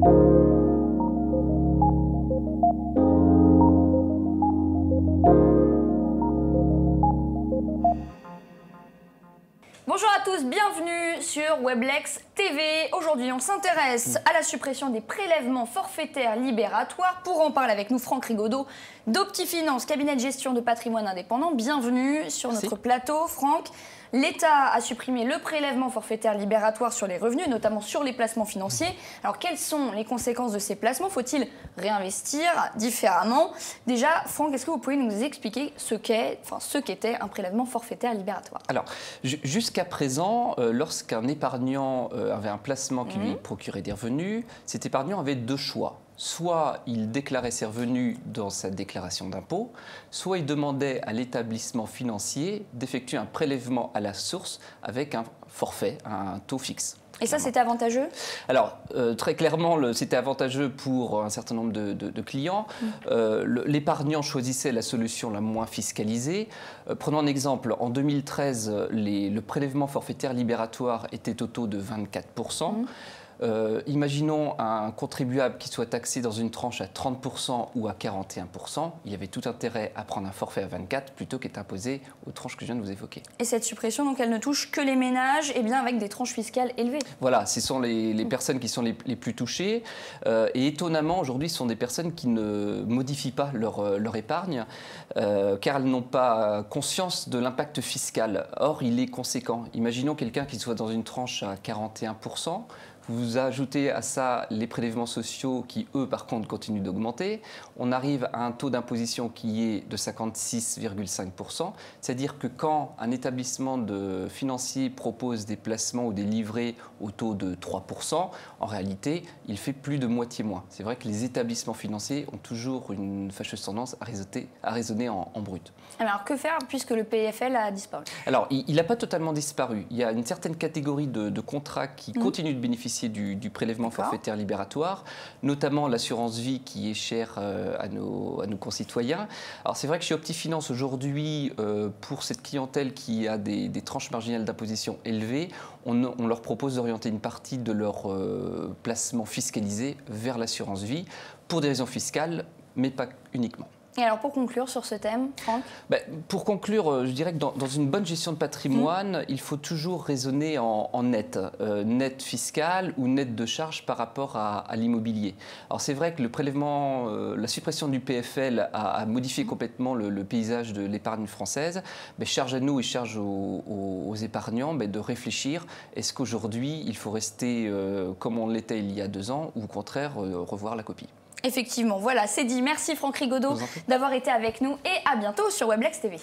Bonjour à tous, bienvenue sur Weblex TV. Aujourd'hui, on s'intéresse à la suppression des prélèvements forfaitaires libératoires. Pour en parler avec nous, Franck Rigaudot d'Optifinance, cabinet de gestion de patrimoine indépendant. Bienvenue sur notre plateau, Franck. L'État a supprimé le prélèvement forfaitaire libératoire sur les revenus, notamment sur les placements financiers. Alors, quelles sont les conséquences de ces placements? Faut-il réinvestir différemment? Déjà, Franck, est-ce que vous pouvez nous expliquer ce qu'était un prélèvement forfaitaire libératoire? Alors, jusqu'à présent, lorsqu'un épargnant avait un placement qui lui procurait des revenus, cet épargnant avait deux choix. Soit il déclarait ses revenus dans sa déclaration d'impôt, soit il demandait à l'établissement financier d'effectuer un prélèvement à la source avec un forfait, un taux fixe. Et ça, c'était avantageux? Alors, très clairement, c'était avantageux pour un certain nombre de clients. L'épargnant choisissait la solution la moins fiscalisée. Prenons un exemple. En 2013, le prélèvement forfaitaire libératoire était au taux de 24%. Imaginons un contribuable qui soit taxé dans une tranche à 30% ou à 41%. Il y avait tout intérêt à prendre un forfait à 24 plutôt qu'être imposé aux tranches que je viens de vous évoquer. Et cette suppression, donc, elle ne touche que les ménages, et bien avec des tranches fiscales élevées. Voilà, ce sont les personnes qui sont les plus touchées. Et étonnamment, aujourd'hui, ce sont des personnes qui ne modifient pas leur épargne car elles n'ont pas conscience de l'impact fiscal. Or, il est conséquent. Imaginons quelqu'un qui soit dans une tranche à 41%. Vous ajoutez à ça les prélèvements sociaux qui, eux, par contre, continuent d'augmenter. On arrive à un taux d'imposition qui est de 56,5%. C'est-à-dire que quand un établissement financier propose des placements ou des livrets au taux de 3%, en réalité, il fait plus de moitié moins. C'est vrai que les établissements financiers ont toujours une fâcheuse tendance à raisonner en brut. Alors, que faire puisque le PFL a disparu? Alors, il n'a pas totalement disparu. Il y a une certaine catégorie de contrats qui continuent de bénéficier du prélèvement forfaitaire libératoire, notamment l'assurance vie qui est chère à nos concitoyens. Alors c'est vrai que chez Optifinance aujourd'hui, pour cette clientèle qui a des tranches marginales d'imposition élevées, on leur propose d'orienter une partie de leur placement fiscalisé vers l'assurance vie pour des raisons fiscales, mais pas uniquement. Et alors pour conclure sur ce thème, Franck? Pour conclure, je dirais que dans une bonne gestion de patrimoine, il faut toujours raisonner en net, net fiscal ou net de charge par rapport à l'immobilier. Alors c'est vrai que le prélèvement, la suppression du PFL a modifié complètement le paysage de l'épargne française. Mais charge à nous et charge aux épargnants de réfléchir. Est-ce qu'aujourd'hui, il faut rester comme on l'était il y a 2 ans ou au contraire revoir la copie? Effectivement, voilà, c'est dit. Merci Franck Rigaudot d'avoir été avec nous et à bientôt sur Weblex TV.